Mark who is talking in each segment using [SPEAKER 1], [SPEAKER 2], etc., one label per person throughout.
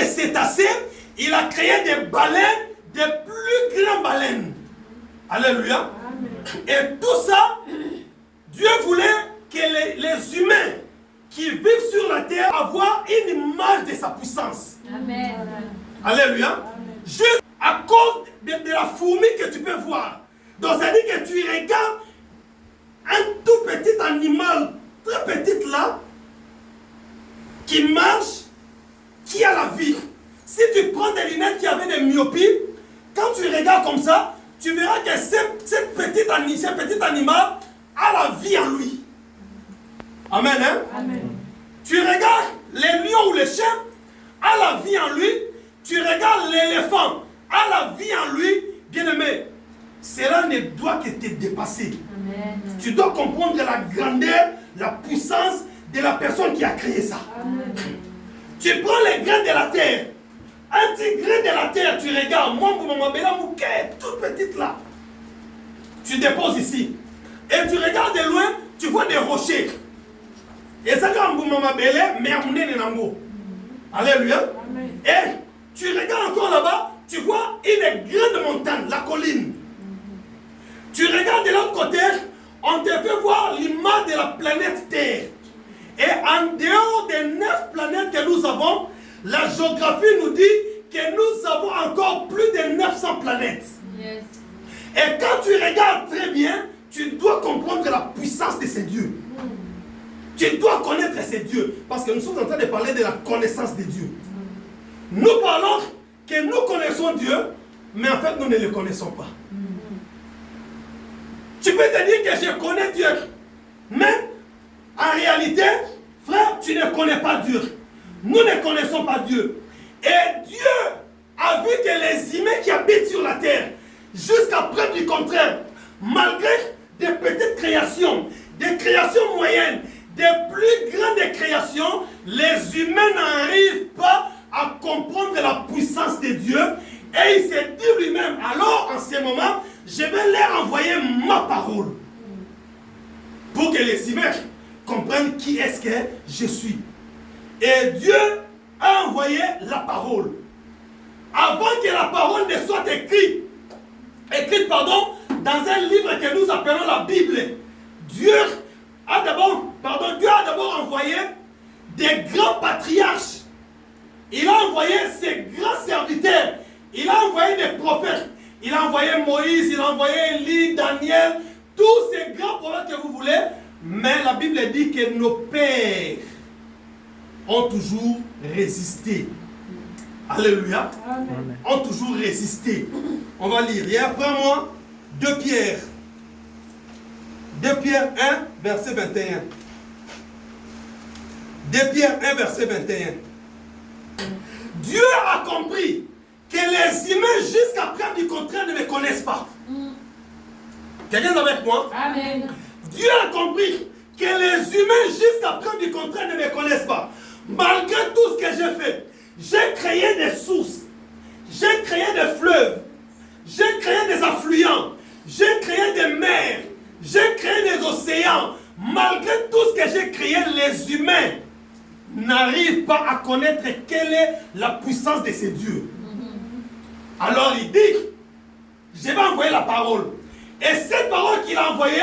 [SPEAKER 1] cétacés, il a créé des baleines, des plus grandes baleines. Alléluia. Amen. Et tout ça, Dieu voulait que les humains qui vivent sur la terre avoir une image de sa puissance. Amen. Alléluia. Amen. Juste à cause de la fourmi que tu peux voir. Donc ça dit que tu regardes un tout petit animal, très petit là, qui marche, qui a la vie. Si tu prends des lunettes qui avaient des myopies, quand tu regardes comme ça, tu verras que ce petit animal a la vie en lui. Amen, hein? Amen. Tu regardes les lions ou les chiens, a la vie en lui. Tu regardes l'éléphant, a la vie en lui. Bien-aimé, cela ne doit que te dépasser. Amen. Tu dois comprendre la grandeur, la puissance de la personne qui a créé ça. Amen. Tu prends les grains de la terre. Un petit grain de la terre, tu regardes, toute petite là. Tu déposes ici. Et tu regardes de loin, tu vois des rochers. Et ça, alléluia. Et tu regardes encore là-bas, tu vois une grande montagne, la colline. Tu regardes de l'autre côté, on te fait voir l'image de la planète Terre. Et en dehors des 9 planètes que nous avons, la géographie nous dit que nous avons encore plus de 900 planètes. Yes. Et quand tu regardes très bien, tu dois comprendre la puissance de ces dieux. Tu dois connaître ces dieux. Parce que nous sommes en train de parler de la connaissance de Dieu. Nous parlons que nous connaissons Dieu, mais en fait nous ne le connaissons pas. Tu peux te dire que je connais Dieu, mais en réalité, frère, tu ne connais pas Dieu. Nous ne connaissons pas Dieu. Et Dieu a vu que les humains qui habitent sur la terre, jusqu'à preuve du contraire, malgré des petites créations, des créations moyennes, des plus grandes créations, les humains n'arrivent pas à comprendre la puissance de Dieu. Et il s'est dit lui-même, alors en ce moment, je vais leur envoyer ma parole. Pour que les humains comprennent qui est-ce que je suis. Et Dieu a envoyé la parole. Avant que la parole ne soit écrite dans un livre que nous appelons la Bible, Dieu a d'abord envoyé des grands patriarches. Il a envoyé ses grands serviteurs. Il a envoyé des prophètes. Il a envoyé Moïse, il a envoyé Élie, Daniel, tous ces grands prophètes que vous voulez. Mais la Bible dit que nos pères ont toujours résisté. Alléluia. Amen. Ont toujours résisté. On va lire. Et après moi, 2 Pierre. 2 Pierre 1, verset 21. 2 Pierre 1, verset 21. Dieu a compris que les humains, jusqu'à preuve du contraire, ne me connaissent pas. Quelqu'un est avec moi? Amen. Dieu a compris que les humains, jusqu'à preuve du contraire, ne me connaissent pas. Malgré tout ce que j'ai fait, j'ai créé des sources, j'ai créé des fleuves, j'ai créé des affluents, j'ai créé des mers, j'ai créé des océans. Malgré tout ce que j'ai créé, les humains n'arrivent pas à connaître quelle est la puissance de ces dieux. Alors il dit, je vais envoyer la parole. Et cette parole qu'il a envoyée,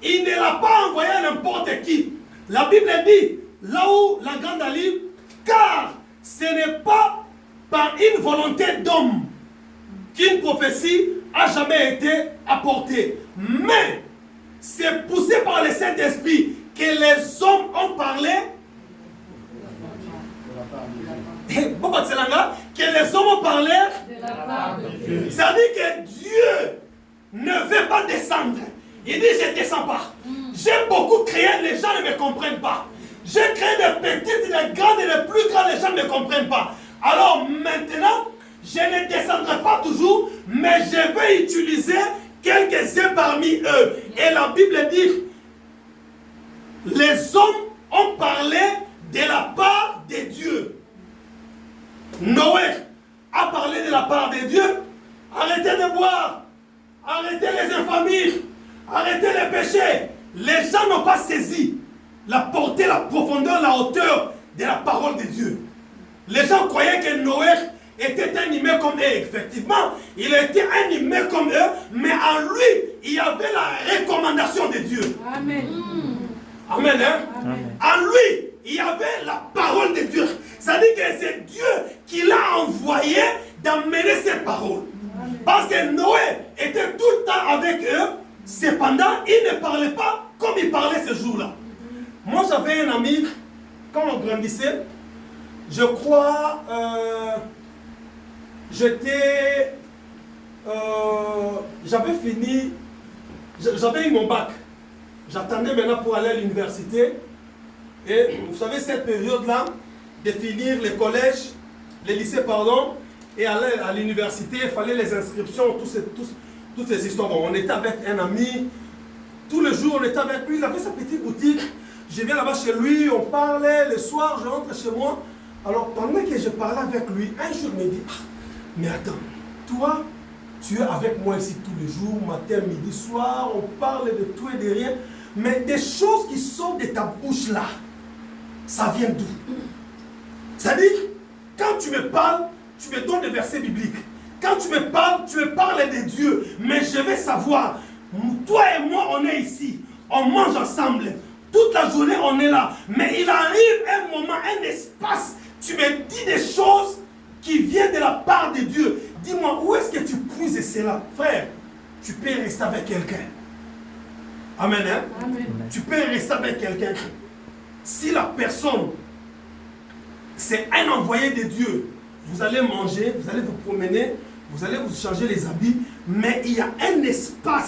[SPEAKER 1] il ne l'a pas envoyée à n'importe qui. La Bible dit, là où la grande livre, car ce n'est pas par une volonté d'homme qu'une prophétie a jamais été apportée. Mais c'est poussé par le Saint-Esprit que les hommes ont parlé. Que les hommes ont parlé de la part de Dieu. Ça dit que Dieu ne veut pas descendre. Il dit je ne descends pas. J'ai beaucoup créé, les gens ne me comprennent pas. J'ai créé des petites, des grandes et des plus grandes, les gens ne me comprennent pas. Alors maintenant, je ne descendrai pas toujours, mais je vais utiliser quelques-uns parmi eux. Et la Bible dit, les hommes ont parlé de la part de Dieu. Noé a parlé de la part de Dieu. Arrêtez de boire, arrêtez les infamies, arrêtez les péchés. Les gens n'ont pas saisi la portée, la profondeur, la hauteur de la parole de Dieu. Les gens croyaient que Noé était animé comme eux. Effectivement, il était animé comme eux, mais en lui, il y avait la recommandation de Dieu.
[SPEAKER 2] Amen.
[SPEAKER 1] Amen, hein?
[SPEAKER 2] Amen.
[SPEAKER 1] En lui, il y avait la parole de Dieu. Ça dit que c'est Dieu qui l'a envoyé d'amener ces paroles.
[SPEAKER 2] Amen.
[SPEAKER 1] Parce que Noé était tout le temps avec eux. Cependant, il ne parlait pas comme il parlait ce jour-là. Moi, j'avais un ami, quand on grandissait, je crois, j'avais fini, j'avais eu mon bac. J'attendais maintenant pour aller à l'université. Et vous savez, cette période-là, de finir les collèges, les lycées, pardon, et aller à l'université, il fallait les inscriptions, toutes ces histoires. Bon, on était avec un ami, tous les jours on était avec lui, il avait sa petite boutique. Je viens là-bas chez lui, on parlait, le soir je rentre chez moi. Alors pendant que je parlais avec lui, un jour il me dit, ah, mais attends, toi, tu es avec moi ici tous les jours, matin, midi, soir, on parle de tout et de rien, mais des choses qui sortent de ta bouche là, ça vient d'où? C'est-à-dire, quand tu me parles, tu me donnes des versets bibliques. Quand tu me parles de Dieu, mais je vais savoir, toi et moi on est ici, on mange ensemble, toute la journée on est là, mais il arrive un moment, un espace, tu me dis des choses qui viennent de la part de Dieu. Dis-moi, où est-ce que tu puises cela? Frère, tu peux rester avec quelqu'un. Amen, hein?
[SPEAKER 2] Amen.
[SPEAKER 1] Tu peux rester avec quelqu'un. Si la personne, c'est un envoyé de Dieu, vous allez manger, vous allez vous promener, vous allez vous changer les habits, mais il y a un espace